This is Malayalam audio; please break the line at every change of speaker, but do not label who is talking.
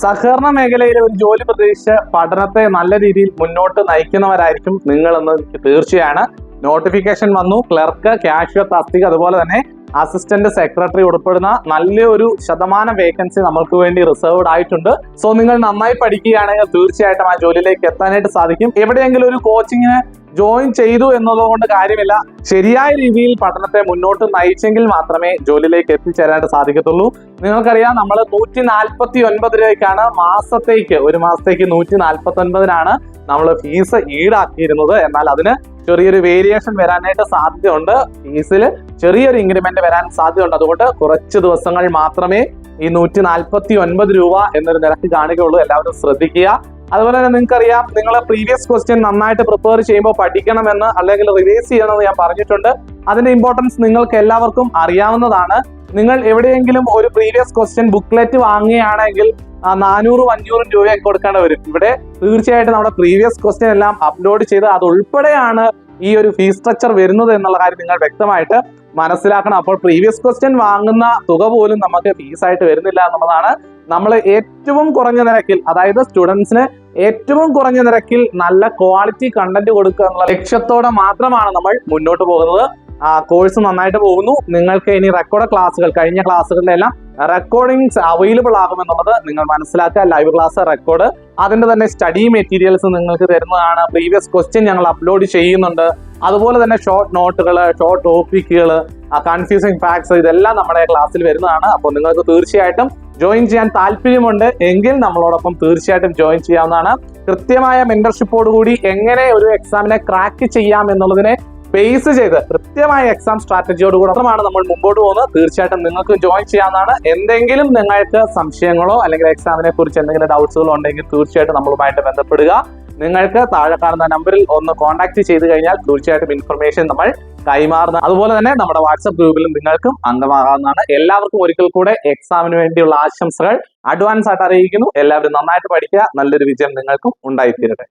സഹകരണ മേഖലയിലെ ഒരു ജോലി പ്രതീക്ഷിച്ച് പഠനത്തെ നല്ല രീതിയിൽ മുന്നോട്ട് നയിക്കുന്നവരായിരിക്കും നിങ്ങളെന്ന് തീർച്ചയാണ്. നോട്ടിഫിക്കേഷൻ വന്നു. ക്ലർക്ക്, കാഷ്യർ തസ്തിക, അതുപോലെ തന്നെ അസിസ്റ്റന്റ് സെക്രട്ടറി ഉൾപ്പെടുന്ന നല്ലൊരു ശതമാനം വേക്കൻസി നമ്മൾക്ക് വേണ്ടി റിസർവ്ഡ് ആയിട്ടുണ്ട്. സോ നിങ്ങൾ നന്നായി പഠിക്കുകയാണെങ്കിൽ തീർച്ചയായിട്ടും ആ ജോലിയിലേക്ക് എത്താനായിട്ട് സാധിക്കും. എവിടെയെങ്കിലും ഒരു കോച്ചിങ്ങിന് ജോയിൻ ചെയ്തു എന്നതുകൊണ്ട് കാര്യമില്ല. ശരിയായ രീതിയിൽ പഠനത്തെ മുന്നോട്ട് നയിച്ചെങ്കിൽ മാത്രമേ ജോലിയിലേക്ക് എത്തിച്ചേരാനായിട്ട് സാധിക്കത്തുള്ളൂ. നിങ്ങൾക്കറിയാം, നമ്മൾ 149 രൂപയ്ക്കാണ് ഒരു മാസത്തേക്ക് 149 നമ്മൾ ഫീസ് ഈടാക്കിയിരുന്നത്. എന്നാൽ അതിന് ചെറിയൊരു വേരിയേഷൻ വരാനായിട്ട് സാധ്യതയുണ്ട്. ഫീസിൽ ചെറിയൊരു ഇൻക്രിമെന്റ് വരാൻ സാധ്യതയുണ്ട്. അതുകൊണ്ട് കുറച്ച് ദിവസങ്ങൾ മാത്രമേ ഈ 149 രൂപ എന്നൊരു നിരക്ക് കാണുകയുള്ളൂ. എല്ലാവരും ശ്രദ്ധിക്കുക. അതുപോലെ തന്നെ നിങ്ങൾക്കറിയാം, നിങ്ങൾ പ്രീവിയസ് ക്വസ്റ്റ്യൻ നന്നായിട്ട് പ്രിപ്പയർ ചെയ്യുമ്പോൾ പഠിക്കണമെന്ന് അല്ലെങ്കിൽ റിവൈസ് ചെയ്യണമെന്ന് ഞാൻ പറഞ്ഞിട്ടുണ്ട്. അതിന്റെ ഇമ്പോർട്ടൻസ് നിങ്ങൾക്ക് എല്ലാവർക്കും അറിയാവുന്നതാണ്. നിങ്ങൾ എവിടെയെങ്കിലും ഒരു പ്രീവിയസ് ക്വസ്റ്റ്യൻ ബുക്ക്ലെറ്റ് വാങ്ങുകയാണെങ്കിൽ 400-500 രൂപയൊക്കെ കൊടുക്കേണ്ടി വരും. ഇവിടെ തീർച്ചയായിട്ടും നമ്മുടെ പ്രീവിയസ് ക്വസ്റ്റ്യൻ എല്ലാം അപ്ലോഡ് ചെയ്ത് അത് ഉൾപ്പെടെയാണ് ഈ ഒരു ഫീസ് സ്ട്രക്ചർ വരുന്നത് എന്നുള്ള കാര്യം നിങ്ങൾ വ്യക്തമായിട്ട് മനസ്സിലാക്കണം. അപ്പോൾ പ്രീവിയസ് ക്വസ്റ്റ്യൻ വാങ്ങുന്ന തുക പോലും നമുക്ക് ഫീസായിട്ട് വരുന്നില്ല എന്നുള്ളതാണ്. നമ്മൾ ഏറ്റവും കുറഞ്ഞ നിരക്കിൽ, അതായത് സ്റ്റുഡൻസിന് ഏറ്റവും കുറഞ്ഞ നിരക്കിൽ നല്ല ക്വാളിറ്റി കണ്ടന്റ് കൊടുക്കുക എന്നുള്ള ലക്ഷ്യത്തോടെ മാത്രമാണ് നമ്മൾ മുന്നോട്ട് പോകുന്നത്. കോഴ്സ് നന്നായിട്ട് പോകുന്നു. നിങ്ങൾക്ക് ഇനി റെക്കോർഡ് ക്ലാസ്സുകൾ, കഴിഞ്ഞ ക്ലാസ്സുകളിലെല്ലാം റെക്കോർഡിങ്സ് അവൈലബിൾ ആകുമെന്നുള്ളത് നിങ്ങൾ മനസ്സിലാക്കുക. ലൈവ് ക്ലാസ്, റെക്കോർഡ്, അതിന്റെ തന്നെ സ്റ്റഡി മെറ്റീരിയൽസ് നിങ്ങൾക്ക് തരുന്നതാണ്. പ്രീവിയസ് ക്വസ്റ്റ്യൻ ഞങ്ങൾ അപ്ലോഡ് ചെയ്യുന്നുണ്ട്. അതുപോലെ തന്നെ ഷോർട്ട് നോട്ടുകൾ, ഷോർട്ട് ടോപ്പിക്കുകൾ, കൺഫ്യൂസിങ് ഫാക്ട്സ്, ഇതെല്ലാം നമ്മുടെ ക്ലാസ്സിൽ വരുന്നതാണ്. അപ്പോൾ നിങ്ങൾക്ക് തീർച്ചയായിട്ടും ജോയിൻ ചെയ്യാൻ താല്പര്യമുണ്ട് എങ്കിൽ നമ്മളോടൊപ്പം തീർച്ചയായിട്ടും ജോയിൻ ചെയ്യാവുന്നതാണ്. കൃത്യമായ മെന്റർഷിപ്പോടുകൂടി എങ്ങനെ ഒരു എക്സാമിനെ ക്രാക്ക് ചെയ്യാം എന്നുള്ളതിനെ ബേസ് ചെയ്ത് കൃത്യമായ എക്സാം സ്ട്രാറ്റജിയോട് കൂടി മാത്രമാണ് നമ്മൾ മുമ്പോട്ട് പോകുന്നത്. തീർച്ചയായിട്ടും നിങ്ങൾക്ക് ജോയിൻ ചെയ്യാവുന്നതാണ്. എന്തെങ്കിലും നിങ്ങൾക്ക് സംശയങ്ങളോ അല്ലെങ്കിൽ എക്സാമിനെ കുറിച്ച് എന്തെങ്കിലും ഡൗട്ട്സുകളോ ഉണ്ടെങ്കിൽ തീർച്ചയായിട്ടും നമ്മളുമായിട്ട് ബന്ധപ്പെടുക. നിങ്ങൾക്ക് താഴെ കാണുന്ന നമ്പറിൽ ഒന്ന് കോൺടാക്ട് ചെയ്ത് കഴിഞ്ഞാൽ തീർച്ചയായിട്ടും ഇൻഫർമേഷൻ നമ്മൾ കൈമാറുന്ന. അതുപോലെ തന്നെ നമ്മുടെ വാട്സ്ആപ്പ് ഗ്രൂപ്പിലും നിങ്ങൾക്കും അംഗമാകാവുന്നതാണ്. എല്ലാവർക്കും ഒരിക്കൽ കൂടെ എക്സാമിന് വേണ്ടിയുള്ള ആശംസകൾ അഡ്വാൻസ് ആയിട്ട് അറിയിക്കുന്നു. എല്ലാവരും നന്നായിട്ട് പഠിക്കുക. നല്ലൊരു വിജയം നിങ്ങൾക്കും ഉണ്ടായിത്തീരട്ടെ.